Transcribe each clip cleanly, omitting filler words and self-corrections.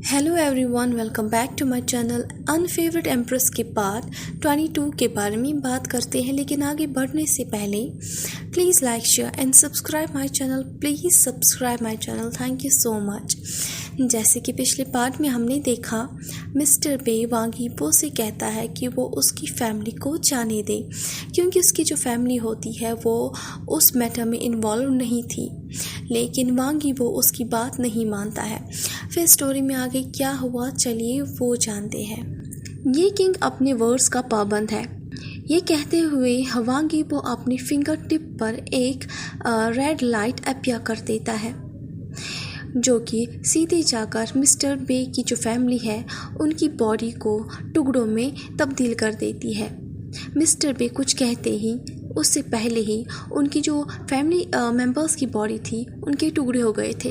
Hello everyone, welcome back to my channel. Unfavourite empress के part 22 के बारे में बात करते हैं, लेकिन आगे बढ़ने से पहले please like share and subscribe my channel. Please subscribe my channel, thank you so much. जैसे कि पिछले पार्ट में हमने देखा, मिस्टर बे वांग यीपो से कहता है कि वो उसकी फैमिली को जाने दे, क्योंकि उसकी जो फैमिली होती है वो उस मैटर में इन्वॉल्व नहीं थी। लेकिन वांग यीपो उसकी बात नहीं मानता है। फिर स्टोरी में आगे क्या हुआ, चलिए वो जानते हैं। ये किंग अपने वर्ड्स का पाबंद है। ये कहते हुए वांग यीपो अपनी फिंगर टिप पर एक रेड लाइट अपीयर कर देता है, जो कि सीधे जाकर मिस्टर बे की जो फैमिली है उनकी बॉडी को टुकड़ों में तब्दील कर देती है। मिस्टर बे कुछ कहते ही उससे पहले ही उनकी जो फैमिली मेंबर्स की बॉडी थी उनके टुकड़े हो गए थे।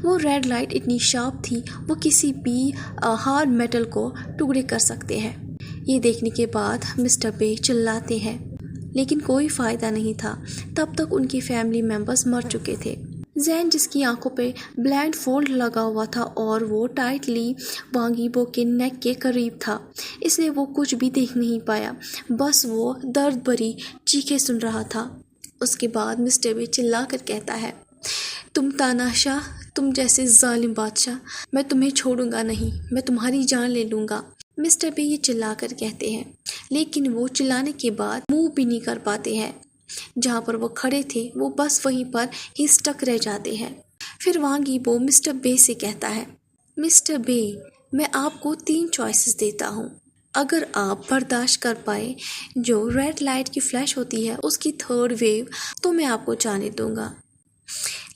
वो रेड लाइट इतनी शार्प थी, वो किसी भी हार्ड मेटल को टुकड़े कर सकते हैं। ये देखने के बाद मिस्टर बे चिल्लाते हैं, लेकिन कोई फ़ायदा नहीं था। तब तक उनकी फैमिली मेंबर्स मर चुके थे। जैन, जिसकी आंखों पे ब्लाइंड फोल्ड लगा हुआ था और वो टाइटली वांग यीपो के नेक के करीब था, इसलिए वो कुछ भी देख नहीं पाया। बस वो दर्द भरी चीखें सुन रहा था। उसके बाद मिस्टर बे चिल्ला कर कहता है, तुम तानाशाह, तुम जैसे जालिम बादशाह, मैं तुम्हें छोड़ूंगा नहीं, मैं तुम्हारी जान ले लूँगा। मिस्टर बे ये चिल्ला कर कहते हैं, लेकिन वो चिल्लाने के बाद मूव भी नहीं कर पाते हैं। जहाँ पर वो खड़े थे वो बस वहीं पर ही स्टक रह जाते हैं। फिर वांग यीपो मिस्टर बे से कहता है, मिस्टर बे, मैं आपको 3 चॉइसेस देता हूँ। अगर आप बर्दाश्त कर पाए जो रेड लाइट की फ्लैश होती है उसकी थर्ड वेव, तो मैं आपको जाने दूंगा।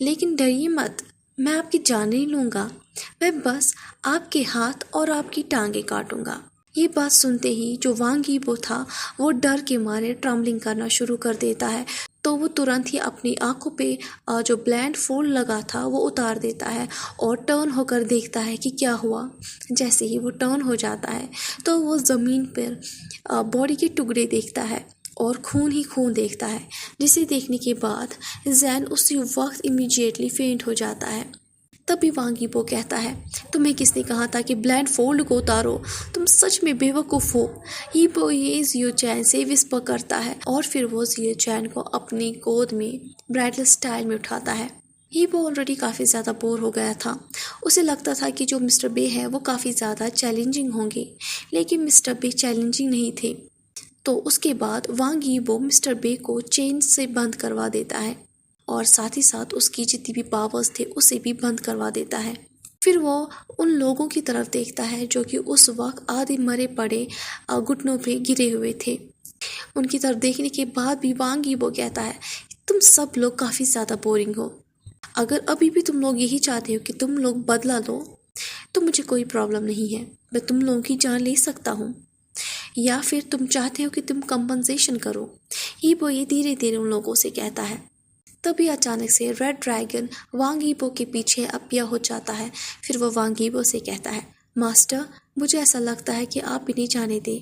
लेकिन डरिए मत, मैं आपकी जान नहीं लूँगा, मैं बस आपके हाथ और आपकी टांगे काटूंगा। ये बात सुनते ही जो वांग यीपो था वो डर के मारे ट्रम्बलिंग करना शुरू कर देता है। तो वो तुरंत ही अपनी आंखों पे जो ब्लाइंड फोल्ड लगा था वो उतार देता है और टर्न होकर देखता है कि क्या हुआ। जैसे ही वो टर्न हो जाता है तो वो ज़मीन पर बॉडी के टुकड़े देखता है और खून ही खून देखता है, जिसे देखने के बाद जैन उसी वक्त इमीडिएटली फेंट हो जाता है। तभी वांग यीपो कहता है, तुम्हें किसने कहा था कि ब्लाइंड फोल्ड को उतारो, तुम सच में बेवकूफ़ हो। यीपो ये जियो चैन से विस्पर करता है और फिर वो जियो चैन को अपनी गोद में ब्राइडल स्टाइल में उठाता है। यीपो ऑलरेडी काफ़ी ज़्यादा बोर हो गया था। उसे लगता था कि जो मिस्टर बे है वो काफ़ी ज़्यादा चैलेंजिंग होंगे, लेकिन मिस्टर बे चैलेंजिंग नहीं थे। तो उसके बाद वांग यीपो मिस्टर बे को चेन से बंद करवा देता है और साथ ही साथ उसकी जितनी भी पावर्स थे उसे भी बंद करवा देता है। फिर वो उन लोगों की तरफ देखता है जो कि उस वक्त आधे मरे पड़े घुटनों पे गिरे हुए थे। उनकी तरफ देखने के बाद भी वांग यीपो कहता है, तुम सब लोग काफ़ी ज़्यादा बोरिंग हो। अगर अभी भी तुम लोग यही चाहते हो कि तुम लोग बदला लो तो मुझे कोई प्रॉब्लम नहीं है, मैं तुम लोगों की जान ले सकता हूँ। या फिर तुम चाहते हो कि तुम कंपनसेशन करो। यीपो ये धीरे धीरे उन लोगों से कहता है। तभी अचानक से रेड ड्रैगन वांग यीपो के पीछे अपीयर हो जाता है। फिर वो वांग यीपो से कहता है, मास्टर, मुझे ऐसा लगता है कि आप इन्हें जाने दें।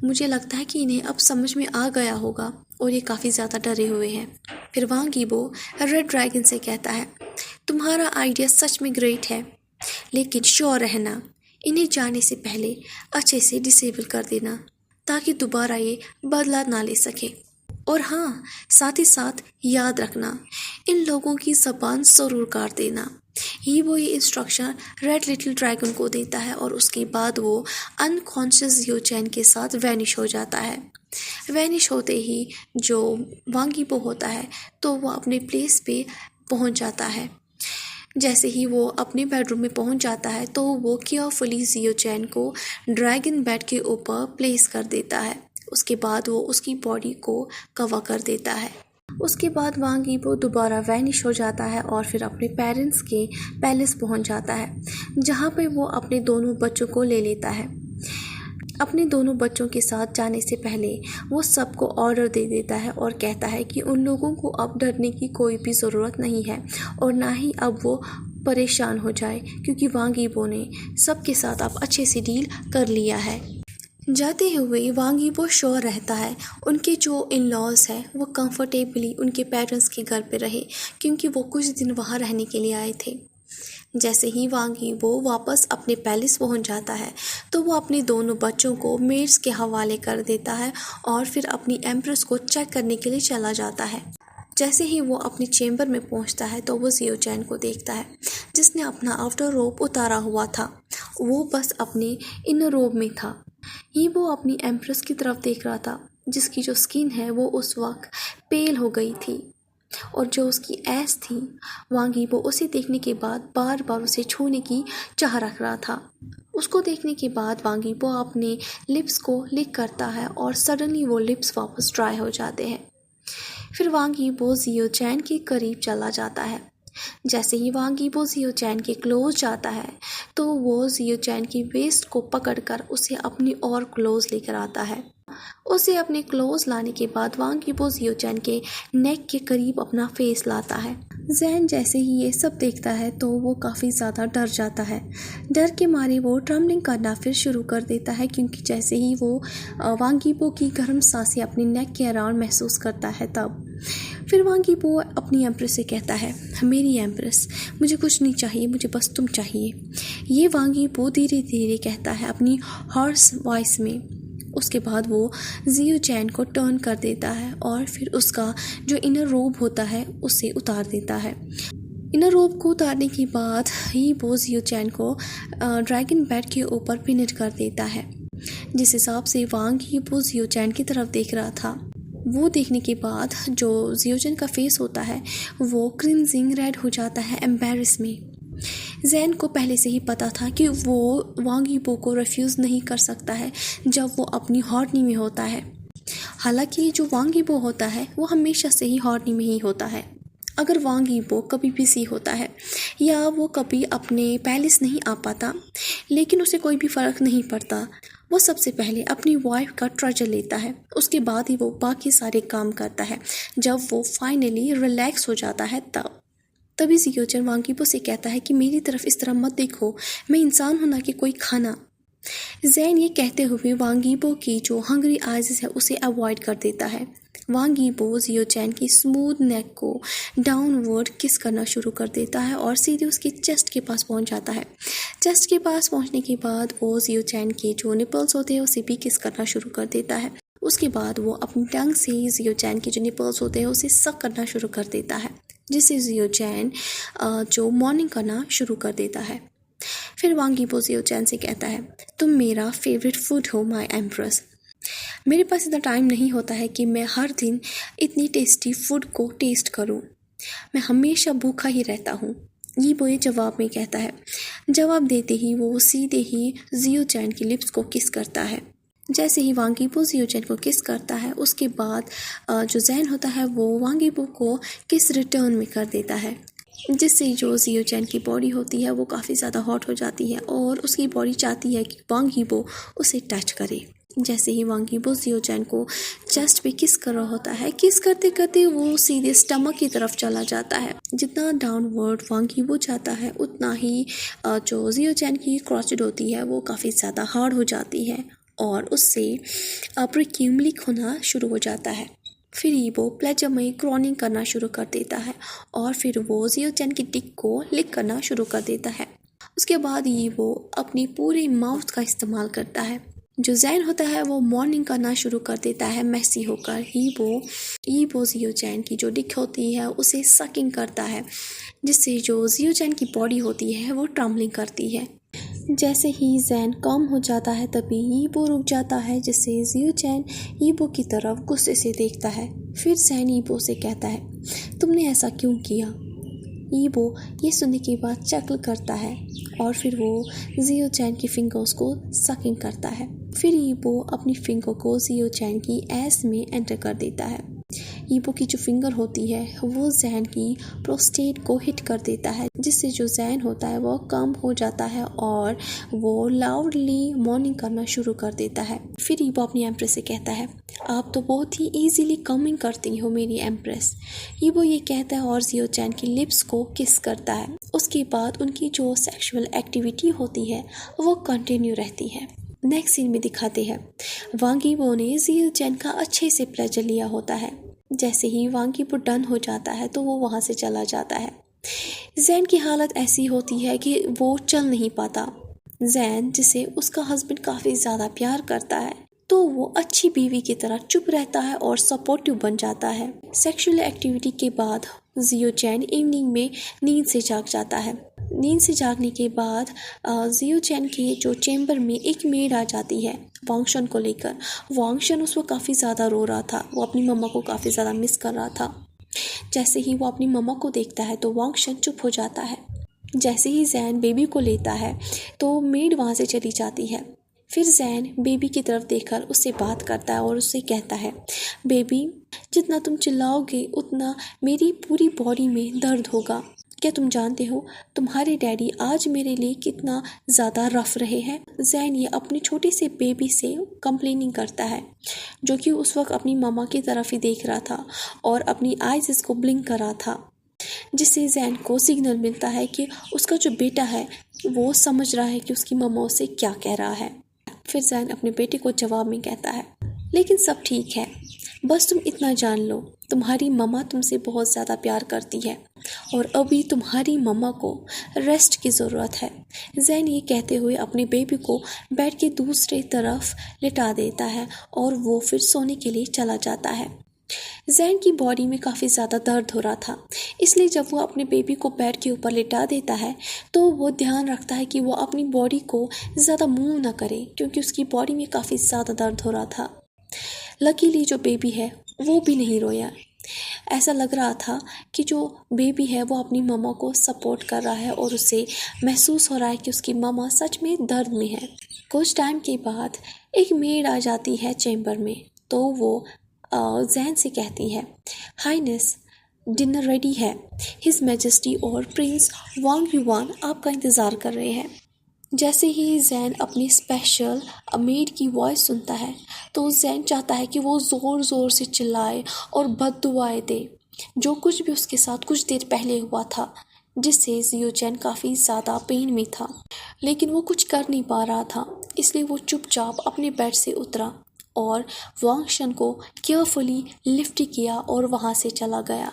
मुझे लगता है कि इन्हें अब समझ में आ गया होगा और ये काफ़ी ज़्यादा डरे हुए हैं। फिर वांग यीपो रेड ड्रैगन से कहता है, तुम्हारा आइडिया सच में ग्रेट है, लेकिन श्योर रहना, इन्हें जाने से पहले अच्छे से डिसेबल कर देना ताकि दोबारा ये बदला ना ले सके। और हाँ, साथ ही साथ याद रखना, इन लोगों की ज़बान ज़रूर काट देना। वो ये इंस्ट्रक्शन रेड लिटिल ड्रैगन को देता है और उसके बाद वो अनकॉन्शियस जियो चैन के साथ वैनिश हो जाता है। वैनिश होते ही जो वांग यीपो होता है तो वो अपने प्लेस पे पहुंच जाता है। जैसे ही वो अपने बेडरूम में पहुंच जाता है तो वो केयरफुली जियो चैन को ड्रैगन बेड के ऊपर प्लेस कर देता है। उसके बाद वो उसकी बॉडी को कवर कर देता है। उसके बाद वांग यीपो दोबारा वैनिश हो जाता है और फिर अपने पेरेंट्स के पैलेस पहुंच जाता है, जहां पे वो अपने दोनों बच्चों को ले लेता है। अपने दोनों बच्चों के साथ जाने से पहले वो सबको ऑर्डर दे देता है और कहता है कि उन लोगों को अब डरने की कोई भी ज़रूरत नहीं है और ना ही अब वो परेशान हो जाए, क्योंकि वांग यीपो ने सबके साथ अब अच्छे से डील कर लिया है। जाते हुए वांग यीपो श्योर रहता है उनके जो इन लॉज हैं वो कंफर्टेबली उनके पेरेंट्स के घर पे रहे, क्योंकि वो कुछ दिन वहाँ रहने के लिए आए थे। जैसे ही वांग यीबो वापस अपने पैलेस पहुंच जाता है तो वो अपने दोनों बच्चों को मेड्स के हवाले कर देता है और फिर अपनी एम्प्रेस को चेक करने के लिए चला जाता है। जैसे ही वो अपनी चेम्बर में पहुंचता है तो वो जियो चैन को देखता है जिसने अपना आउटर रोब उतारा हुआ था, वो बस अपने इनर रोब में था। यीबो अपनी एम्प्रेस की तरफ देख रहा था जिसकी जो स्किन है वो उस वक्त पेल हो गई थी और जो उसकी ऐस थी, वांग यीबो उसे देखने के बाद बार बार उसे छूने की चाह रख रहा था। उसको देखने के बाद वांग यीबो अपने लिप्स को लिक करता है और सडनली वो लिप्स वापस ड्राई हो जाते हैं। फिर वांग यीबो जियो चैन के करीब चला जाता है। जैसे ही वांग यीबो जियो चैन के क्लोज जाता है तो वो जियो चैन की वेस्ट को पकड़कर उसे अपनी और क्लोज लेकर आता है। उसे अपने क्लोज लाने के बाद वांग यीबो जियो चैन के नेक के करीब अपना फेस लाता है। जैन जैसे ही ये सब देखता है तो वो काफ़ी ज़्यादा डर जाता है। डर के मारे वो ट्रम्बलिंग करना फिर शुरू कर देता है क्योंकि जैसे ही वो वांग यीबो की गर्म सांसें अपने नेक के अराउंड महसूस करता है तब फिर वांग यीबो अपनी एम्प्रेस से कहता है, मेरी एम्प्रेस, मुझे कुछ नहीं चाहिए, मुझे बस तुम चाहिए। ये वांग यीबो धीरे धीरे कहता है अपनी हॉर्स वॉइस में। उसके बाद वो जियो चैन को टर्न कर देता है और फिर उसका जो इनर रोब होता है उसे उतार देता है। इनर रोब को उतारने के बाद ही वो जियो चैन को ड्रैगन बेड के ऊपर पिनिट कर देता है। जिस हिसाब से वांग यीबो जियो चैन की तरफ देख रहा था, वो देखने के बाद जो जियो चैन का फेस होता है वो क्रिंजिंग रेड हो जाता है एम्बैरेस में। जैन को पहले से ही पता था कि वो वांग यीबो को रिफ्यूज़ नहीं कर सकता है जब वो अपनी हॉर्नी में होता है। हालांकि जो वांग यीबो होता है वो हमेशा से ही हॉर्नी में ही होता है। अगर वांग यीबो कभी बिजी होता है या वो कभी अपने पैलेस नहीं आ पाता, लेकिन उसे कोई भी फ़र्क नहीं पड़ता। वो सबसे पहले अपनी वाइफ का ट्रेजर लेता है, उसके बाद ही वो बाकी सारे काम करता है। जब वो फाइनली रिलैक्स हो जाता है तभी जियो चैन वांग यीबो से कहता है कि मेरी तरफ इस तरह मत देखो, मैं इंसान हूं ना कि कोई खाना। जैन ये कहते हुए वांग यीबो की जो हंग्री आइज है उसे अवॉइड कर देता है। वांग यीबो जियो चैन की स्मूथ नेक को डाउनवर्ड किस करना शुरू कर देता है और सीधे उसकी चेस्ट के पास पहुंच जाता है। चेस्ट के पास पहुंचने के बाद वो जियो चैन के जो निपल्स होते हैं उसे भी किस करना शुरू कर देता है। उसके बाद वो अपनी टंग से जियो चैन के जो निपल्स होते हैं उसे सक करना शुरू कर देता है, जिससे जियो चैन जो मॉर्निंग करना शुरू कर देता है। फिर वांग यीबो जियो चैन से कहता है, तुम मेरा फेवरेट फूड हो माय एम्प्रेस। मेरे पास इतना टाइम नहीं होता है कि मैं हर दिन इतनी टेस्टी फूड को टेस्ट करूं। मैं हमेशा भूखा ही रहता हूँ। यीबो ये जवाब में कहता है। जवाब देते ही वो सीधे ही जियो चैन की लिप्स को किस करता है। जैसे ही वांग यीबो जियो चैन को किस करता है उसके बाद जो जैन होता है वो वांग यीबो को किस रिटर्न में कर देता है, जिससे जो जियो चैन की बॉडी होती है वो काफ़ी ज़्यादा हॉट हो जाती है और उसकी बॉडी चाहती है कि वांग यीबो उसे टच करे। जैसे ही वांग यीबो जियो चैन को चेस्ट पे किस कर रहा होता है, किस करते करते वो सीधे स्टमक की तरफ चला जाता है। जितना डाउनवर्ड वांग यीबो जाता है उतना ही जो जियो चैन की क्रॉचेड होती है वो काफ़ी ज़्यादा हार्ड हो जाती है और उससे प्रिक्यूमलिक होना शुरू हो जाता है। फिर यीबो प्लेजरमयी क्रॉनिंग करना शुरू कर देता है और फिर वो जियो चैन की टिक को लिक करना शुरू कर देता है। उसके बाद यीबो अपनी पूरे माउथ का इस्तेमाल करता है। जो जैन होता है वो मॉर्निंग करना शुरू कर देता है मैसी होकर। यीबो जियो चैन की जो डिक होती है उसे सकिंग करता है, जिससे जो जियो चैन की बॉडी होती है वो ट्रम्बलिंग करती है। जैसे ही जैन कम हो जाता है तभी यीबो रुक जाता है, जिससे जियो चैन यीबो की तरफ गुस्से से देखता है। फिर जैन यीबो से कहता है, तुमने ऐसा क्यों किया। यीबो ये सुनने के बाद चक्ल करता है और फिर वो जियो चैन की फिंगर्स को सकिंग करता है। फिर यीबो अपनी फिंगर को जियो चैन की एस में एंटर कर देता है। यीबो की जो फिंगर होती है वो जैन की प्रोस्टेट को हिट कर देता है, जिससे जो जैन होता है वो कम हो जाता है और वो लाउडली मॉर्निंग करना शुरू कर देता है। फिर यीबो अपनी एम्प्रेस से कहता है, आप तो बहुत ही इजीली कमिंग करती हो मेरी एम्प्रेस। यीबो ये कहता है और जियो चैन की लिप्स को किस करता है। उसके बाद उनकी जो सेक्सुअल एक्टिविटी होती है वो कंटिन्यू रहती है। नेक्स्ट सीन में दिखाते हैं वांग यीबो ने जियो चैन का अच्छे से प्लेजर लिया होता है। जैसे ही वांग यीबो डन हो जाता है तो वो वहाँ से चला जाता है। जैन की हालत ऐसी होती है कि वो चल नहीं पाता। जैन, जिसे उसका हस्बैंड काफ़ी ज़्यादा प्यार करता है, तो वो अच्छी बीवी की तरह चुप रहता है और सपोर्टिव बन जाता है। सेक्सुअल एक्टिविटी के बाद जियो चैन इवनिंग में नींद से जाग जाता है। नींद से जागने के बाद जियो चैन के जो चैम्बर में एक मेड आ जाती है वांगशन को लेकर। वांगशन उस वक्त काफ़ी ज़्यादा रो रहा था, वो अपनी मम्मा को काफ़ी ज़्यादा मिस कर रहा था। जैसे ही वो अपनी मम्मा को देखता है तो वांगशन चुप हो जाता है। जैसे ही जैन बेबी को लेता है तो मेड वहाँ से चली जाती है। फिर जैन बेबी की तरफ देखकर उससे बात करता है और उससे कहता है, बेबी, जितना तुम चिल्लाओगे उतना मेरी पूरी बॉडी में दर्द होगा। क्या तुम जानते हो तुम्हारे डैडी आज मेरे लिए कितना ज़्यादा रफ रहे हैं। जैन ये अपने छोटे से बेबी से कंप्लेनिंग करता है, जो कि उस वक्त अपनी मामा की तरफ ही देख रहा था और अपनी आईज इसको ब्लिंक कर रहा था, जिससे जैन को सिग्नल मिलता है कि उसका जो बेटा है वो समझ रहा है कि उसकी मम्मा उसे क्या कह रहा है। फिर जैन अपने बेटे को जवाब में कहता है, लेकिन सब ठीक है, बस तुम इतना जान लो, तुम्हारी मम्मा तुमसे बहुत ज़्यादा प्यार करती है और अभी तुम्हारी मम्मा को रेस्ट की ज़रूरत है। जैन ये कहते हुए अपने बेबी को बेड के दूसरी तरफ लिटा देता है और वो फिर सोने के लिए चला जाता है। जैन की बॉडी में काफ़ी ज़्यादा दर्द हो रहा था, इसलिए जब वो अपने बेबी को बेड के ऊपर लिटा देता है तो वो ध्यान रखता है कि वो अपनी बॉडी को ज़्यादा मूव ना करे, क्योंकि उसकी बॉडी में काफ़ी ज़्यादा दर्द हो रहा था। लकीली जो बेबी है वो भी नहीं रोया। ऐसा लग रहा था कि जो बेबी है वो अपनी मम्मा को सपोर्ट कर रहा है और उसे महसूस हो रहा है कि उसकी मम्मा सच में दर्द में है। कुछ टाइम के बाद एक मेड आ जाती है चैम्बर में, तो वो जैन से कहती है, हाइनेस, डिनर रेडी है, हिज मैजेस्टी और प्रिंस वांग युवान आपका इंतज़ार कर रहे हैं। जैसे ही जैन अपनी स्पेशल मेड की वॉइस सुनता है तो जैन चाहता है कि वो ज़ोर ज़ोर से चिल्लाए और बद्दुआएं दे, जो कुछ भी उसके साथ कुछ देर पहले हुआ था, जिससे जियो चैन काफ़ी ज़्यादा पेन में था, लेकिन वो कुछ कर नहीं पा रहा था। इसलिए वो चुपचाप अपने बेड से उतरा और वांगशन को केयरफुली लिफ्ट किया और वहाँ से चला गया।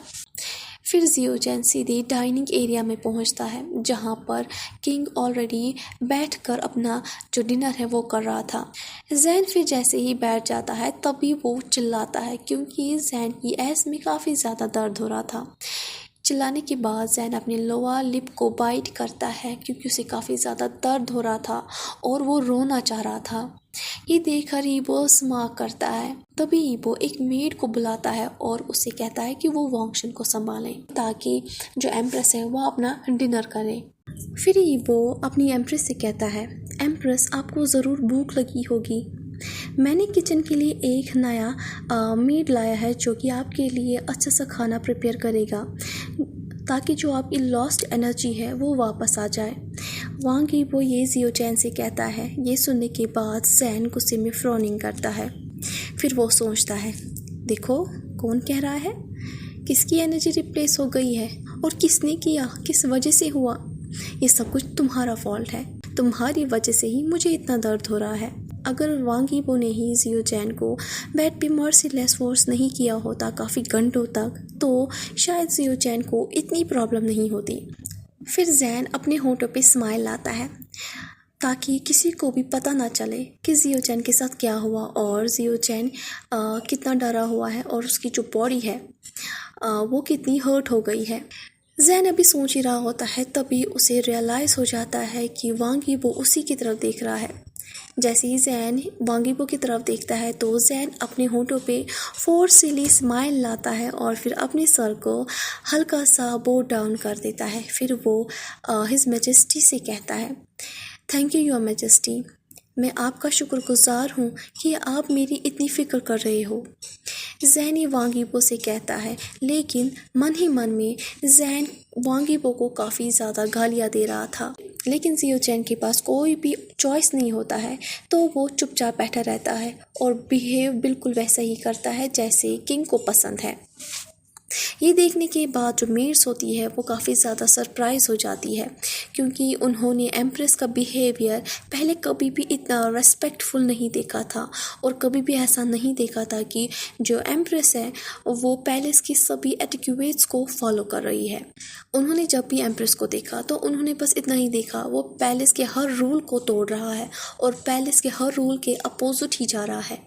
फिर जियो चैन सीधे डाइनिंग एरिया में पहुंचता है, जहां पर किंग ऑलरेडी बैठकर अपना जो डिनर है वो कर रहा था। जैन फिर जैसे ही बैठ जाता है तभी वो चिल्लाता है, क्योंकि जैन की ऐस में काफ़ी ज़्यादा दर्द हो रहा था। चिल्लाने के बाद जैन अपने लोअर लिप को बाइट करता है, क्योंकि उसे काफ़ी ज़्यादा दर्द हो रहा था और वो रोना चाह रहा था। ये देखकर ईबो स्मार्क करता है। तभी ईबो एक मेड को बुलाता है और उससे कहता है कि वो वांगशन को संभालें, ताकि जो एम्प्रेस है वो अपना डिनर करे। फिर ईबो अपनी एम्प्रेस से कहता है, एम्प्रेस, आपको ज़रूर भूख लगी होगी। मैंने किचन के लिए एक नया मेड लाया है, जो कि आपके लिए अच्छा सा खाना प्रिपेयर करेगा, ताकि जो आपकी लॉस्ट एनर्जी है वो वापस आ जाए। वांग ईबो ये जियो चैन से कहता है। ये सुनने के बाद जैन गुस्से में फ्रॉनिंग करता है। फिर वो सोचता है, देखो कौन कह रहा है, किसकी एनर्जी रिप्लेस हो गई है और किसने किया, किस वजह से हुआ। ये सब कुछ तुम्हारा फॉल्ट है, तुम्हारी वजह से ही मुझे इतना दर्द हो रहा है। अगर वांग ईबो ने ही जियो चैन को बेड पे मर्सीलेस फोर्स नहीं किया होता काफ़ी घंटों तक, तो शायद जियो चैन को इतनी प्रॉब्लम नहीं होती। फिर जैन अपने होठों पे स्माइल लाता है, ताकि किसी को भी पता ना चले कि जियो चैन के साथ क्या हुआ और जियो चैन कितना डरा हुआ है और उसकी जो बॉडी है वो कितनी हर्ट हो गई है। जैन अभी सोच ही रहा होता है, तभी उसे रियलाइज़ हो जाता है कि वांग ईबो उसी की तरफ देख रहा है। जैसे ही जैन वांग ईबो की तरफ देखता है तो जैन अपने होठों पे फोर्सली स्माइल लाता है और फिर अपने सर को हल्का सा बो डाउन कर देता है। फिर वो हिज मैजेस्टी से कहता है, थैंक यू योर मैजेस्टी, मैं आपका शुक्रगुजार हूँ कि आप मेरी इतनी फ़िक्र कर रहे हो। जैन ये वांग ईबो से कहता है, लेकिन मन ही मन में जैन वांग ईबो को काफ़ी ज़्यादा गालियाँ दे रहा था। लेकिन जियो चैन के पास कोई भी चॉइस नहीं होता है, तो वो चुपचाप बैठा रहता है और बिहेव बिल्कुल वैसा ही करता है जैसे किंग को पसंद है। ये देखने के बाद जो मेड्स होती है वो काफ़ी ज़्यादा सरप्राइज़ हो जाती है, क्योंकि उन्होंने एम्प्रेस का बिहेवियर पहले कभी भी इतना रेस्पेक्टफुल नहीं देखा था और कभी भी ऐसा नहीं देखा था कि जो एम्प्रेस है वो पैलेस की सभी एटिक्यूट्स को फॉलो कर रही है। उन्होंने जब भी एम्प्रेस को देखा तो उन्होंने बस इतना ही देखा, वो पैलेस के हर रूल को तोड़ रहा है और पैलेस के हर रूल के अपोजिट ही जा रहा है।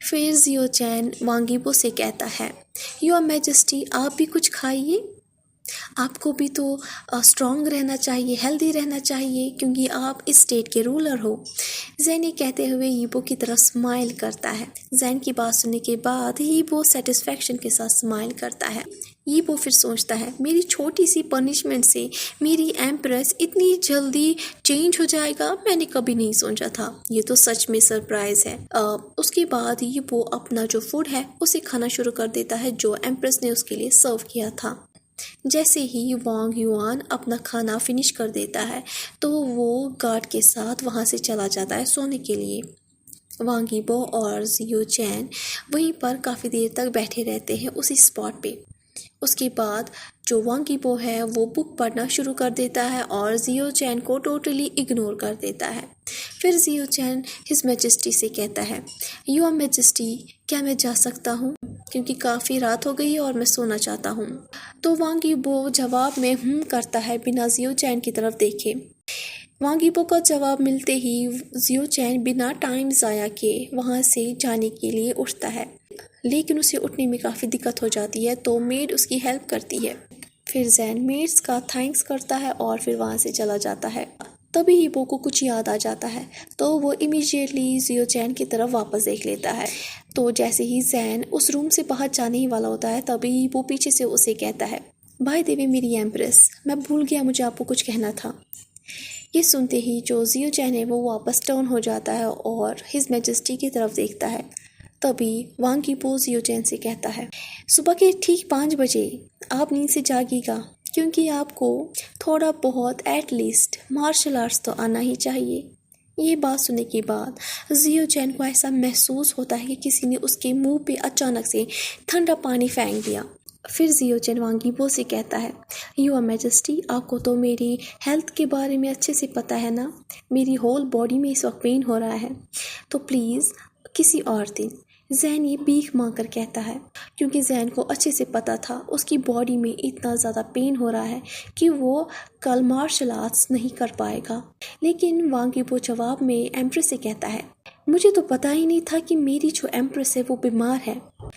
फिर जियो चैन वांग यीबो से कहता है, योर मैजेस्टी आप भी कुछ खाइए, आपको भी तो स्ट्रॉन्ग रहना चाहिए, हेल्दी रहना चाहिए, क्योंकि आप इस स्टेट के रूलर हो। जैन ये कहते हुए यीबो की तरफ स्माइल करता है। जैन की बात सुनने के बाद यीबो सेटिस्फैक्शन के साथ स्माइल करता है। यीबो फिर सोचता है, मेरी छोटी सी पनिशमेंट से मेरी एम्प्रेस इतनी जल्दी चेंज हो जाएगा, मैंने कभी नहीं सोचा था। ये तो सच में सरप्राइज है। उसके बाद यीबो अपना जो फूड है उसे खाना शुरू कर देता है जो एम्प्रेस ने उसके लिए सर्व किया था। जैसे ही वांग युआन अपना खाना फिनिश कर देता है तो वो गार्ड के साथ वहाँ से चला जाता है सोने के लिए। वांग यीबो और जियो चैन वहीं पर काफ़ी देर तक बैठे रहते हैं उसी स्पॉट पे। उसके बाद जो वांग यीबो है वो बुक पढ़ना शुरू कर देता है और जियो चैन को टोटली इग्नोर कर देता है। फिर जियो चैन हिज मैजेस्टी से कहता है, योर मैजेस्टी क्या मैं जा सकता हूँ, क्योंकि काफ़ी रात हो गई है और मैं सोना चाहता हूँ। तो वांग यीबो जवाब में करता है बिना जियो चैन की तरफ देखे। वांग यीबो का जवाब मिलते ही जियो चैन बिना टाइम ज़ाया किए वहाँ से जाने के लिए उठता है, लेकिन उसे उठने में काफ़ी दिक्कत हो जाती है तो मेड उसकी हेल्प करती है। फिर जैन मेड्स का थैंक्स करता है और फिर वहाँ से चला जाता है। तभी यीबो को कुछ याद आ जाता है तो वो इमीडिएटली जियो चैन की तरफ वापस देख लेता है। तो जैसे ही जैन उस रूम से बाहर जाने ही वाला होता है तभी यीबो पीछे से उसे कहता है, भाई देवी मेरी एम्प्रेस, मैं भूल गया, मुझे आपको कुछ कहना था। ये सुनते ही जो जियो चैन है वो वापस टर्न हो जाता है और हिज मैजेस्टी की तरफ देखता है। तभी वांग यीबो जियो चैन से कहता है, सुबह के ठीक 5 बजे आप नींद से जागिएगा, क्योंकि आपको थोड़ा बहुत एटलीस्ट मार्शल आर्ट्स तो आना ही चाहिए। ये बात सुनने के बाद जियो चैन को ऐसा महसूस होता है कि किसी ने उसके मुंह पे अचानक से ठंडा पानी फेंक दिया। फिर जियो चैन वांग यीबो से कहता है, योर मैजेस्टी आपको तो मेरी हेल्थ के बारे में अच्छे से पता है ना, मेरी होल बॉडी में इस वक्त पेन हो रहा है, तो प्लीज़ किसी और दिन। जैन ये भीख मांग कर कहता है, क्योंकि जैन को अच्छे से पता था उसकी बॉडी में इतना ज़्यादा पेन हो रहा है कि वो कल मार्शल आर्ट्स नहीं कर पाएगा। लेकिन वांग यीबो जवाब में एम्प्रेस से कहता है, मुझे तो पता ही नहीं था कि मेरी जो एम्प्रेस है वो बीमार है,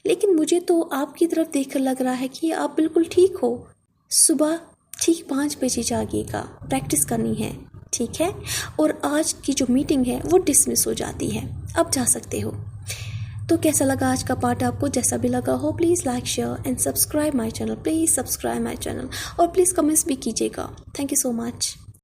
लेकिन मुझे तो आपकी तरफ देखकर लग रहा है कि आप बिल्कुल ठीक हो। सुबह ठीक 5 बजे जागिएगा, प्रैक्टिस करनी है, ठीक है? और आज की जो मीटिंग है वो डिसमिस हो जाती है, अब जा सकते हो। तो कैसा लगा आज का पार्ट आपको? जैसा भी लगा हो please like share and subscribe my channel, please subscribe my channel और प्लीज़ कमेंट्स भी कीजिएगा। Thank you so much.